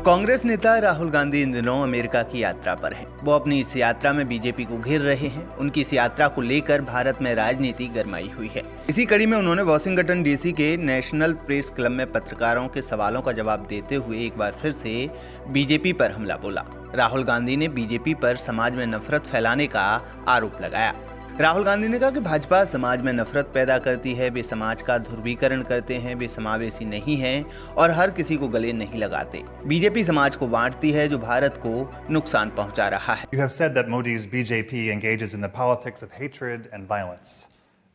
कांग्रेस नेता राहुल गांधी इन दिनों अमेरिका की यात्रा पर हैं। वो अपनी इस यात्रा में बीजेपी को घेर रहे हैं। उनकी इस यात्रा को लेकर भारत में राजनीति गरमाई हुई है। इसी कड़ी में उन्होंने वाशिंगटन डीसी के नेशनल प्रेस क्लब में पत्रकारों के सवालों का जवाब देते हुए एक बार फिर से बीजेपी पर हमला बोला। राहुल गांधी ने बीजेपी पर समाज में नफरत फैलाने का आरोप लगाया। राहुल गांधी ने कहा कि भाजपा समाज में नफरत पैदा करती है, वे समाज का ध्रुवीकरण करते हैं, वे समावेशी नहीं हैं और हर किसी को गले नहीं लगाते। बीजेपी समाज को बांटती है, जो भारत को नुकसान पहुंचा रहा है। You have said that Modi's BJP engages in the politics of hatred and violence.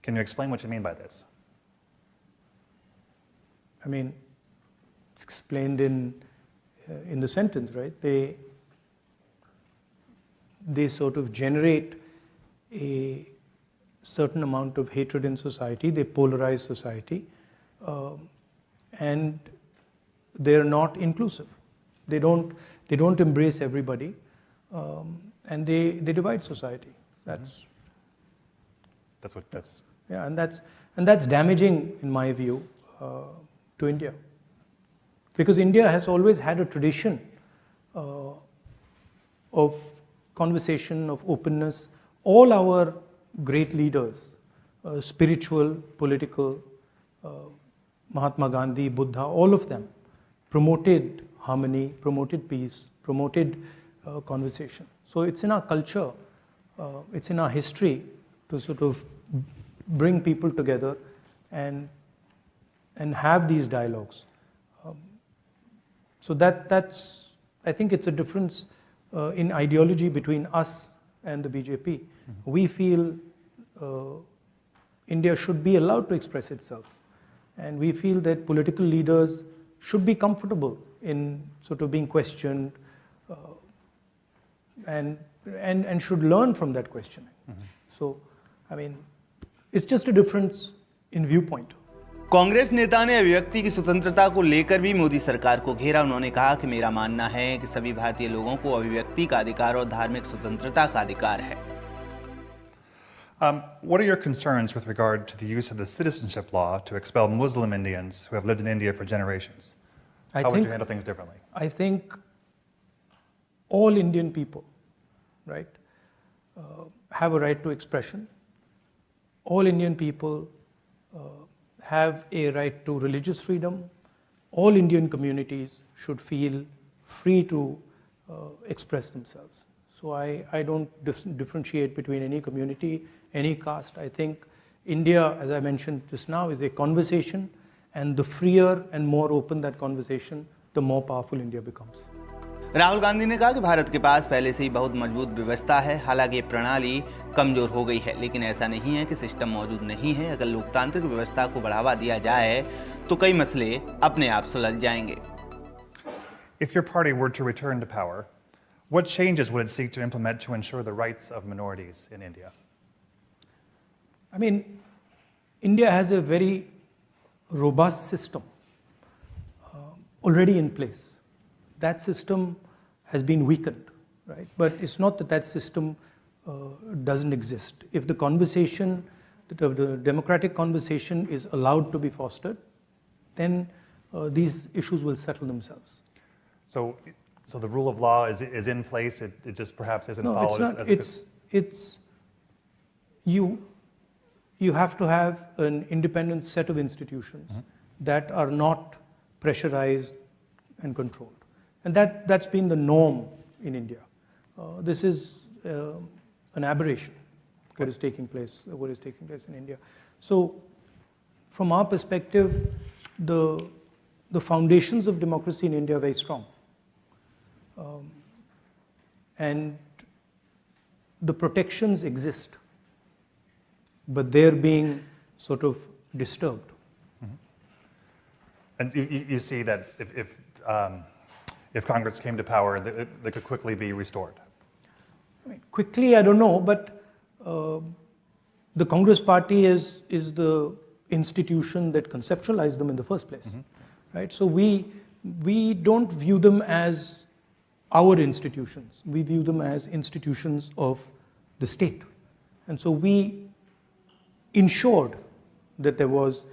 Can you explain what you mean by this? I mean, it's explained in the sentence, right? They sort of generate a certain amount of hatred in society. They polarize society, and they're not inclusive. They don't embrace everybody, and they divide society. That's yeah, and that's damaging in my view to India, because India has always had a tradition of conversation, of openness. All our great leaders, spiritual, political, Mahatma Gandhi, Buddha, all of them promoted harmony, promoted peace, promoted conversation. So it's in our culture, it's in our history to sort of bring people together and have these dialogues. So that's I think it's a difference in ideology between us and the BJP. We feel India should be allowed to express itself, and we feel that political leaders should be comfortable in sort of being questioned, and should learn from that questioning. So, I mean, it's just a difference in viewpoint. Congress नेता ने अभिव्यक्ति की स्वतंत्रता को लेकर भी मोदी सरकार को घेरा। उन्होंने कहा कि मेरा मानना है कि सभी भारतीय लोगों को अभिव्यक्ति का अधिकार और धार्मिक स्वतंत्रता का अधिकार है। What are your concerns with regard to the use of the citizenship law to expel Muslim Indians who have lived in India for generations? How would you handle things differently? I think all Indian people, right, have a right to expression. All Indian people have a right to religious freedom. All Indian communities should feel free to express themselves. So I don't differentiate between any community, any caste. I think India, as I mentioned just now, is a conversation, and the freer and more open that conversation, the more powerful India becomes. Rahul Gandhi ने कहा कि भारत के पास पहले से ही बहुत मजबूत व्यवस्था है। हालांकि ये प्रणाली कमजोर हो गई है, लेकिन ऐसा नहीं है कि सिस्टम मौजूद नहीं है। अगर लोकतांत्रिक व्यवस्था को बढ़ावा दिया जाए तो कई मसले अपने आप सुलझ जाएंगे। If your party were to return to power, what changes would it seek to implement to ensure the rights of minorities in India? I mean, India has a very robust system already in place. That system has been weakened, right? But it's not that system doesn't exist. If the conversation, the democratic conversation is allowed to be fostered, then these issues will settle themselves. So the rule of law is in place. It just perhaps isn't followed. No, it's not. You have to have an independent set of institutions that are not pressurized and controlled. And that's been the norm in India. This is an aberration. What is taking place in India. So, from our perspective, the foundations of democracy in India are very strong, and the protections exist, but they're being sort of disturbed. And you see that if Congress came to power, they could quickly be restored. I mean, quickly, I don't know, but the Congress party is the institution that conceptualized them in the first place, right? So we don't view them as our institutions. We view them as institutions of the state, and so we ensured that there was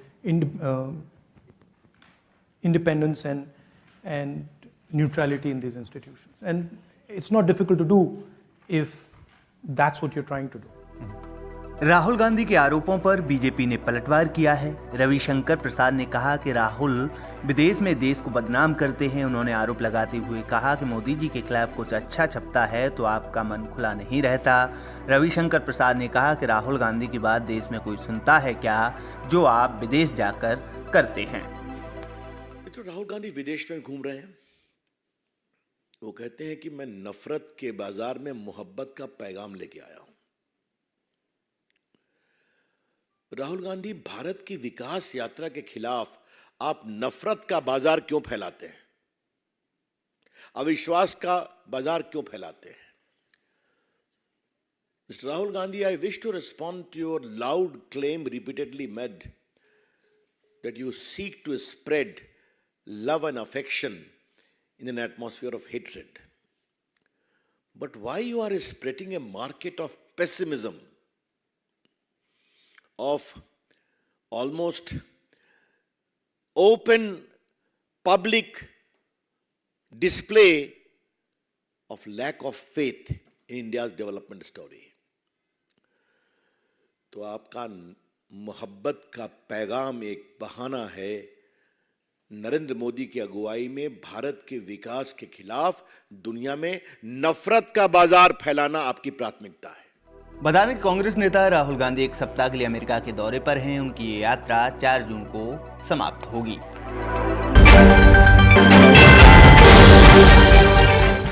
independence and neutrality in these institutions. And it's not difficult to do if that's what you're trying to do. Rahul Gandhi के आरोपों पर BJP ने पलटवार किया है। रविशंकर प्रसाद ने कहा कि राहुल विदेश में देश को बदनाम करते हैं। उन्होंने आरोप लगाते हुए कहा कि मोदी जी के खिलाफ कुछ अच्छा छपता है तो आपका मन खुला नहीं रहता। रविशंकर प्रसाद ने कहा कि राहुल गांधी की बात देश में कोई सुनता है क्या, जो आप विदेश जाकर करते हैं। तो राहुल गांधी विदेश में घूम रहे हैं। वो कहते हैं कि मैं नफरत के बाजार में मोहब्बत का पैगाम लेके आया हूं। राहुल गांधी, भारत की विकास यात्रा के खिलाफ आप नफरत का बाजार क्यों फैलाते हैं? अविश्वास का बाजार क्यों फैलाते हैं? Mr. Rahul Gandhi, I wish to respond to your loud claim repeatedly made that you seek to spread love and affection in an atmosphere of hatred. But why you are spreading a market of pessimism, of almost open public display of lack of faith in India's development story? तो आपका मोहब्बत का पैगाम एक बहाना है नरेंद्र मोदी की अगुवाई में भारत के विकास के खिलाफ दुनिया में नफरत का बाजार फैलाना आपकी प्राथमिकता है। बता दें, कांग्रेस नेता राहुल गांधी एक सप्ताह के लिए अमेरिका के दौरे पर हैं। उनकी ये यात्रा 4 जून को समाप्त होगी।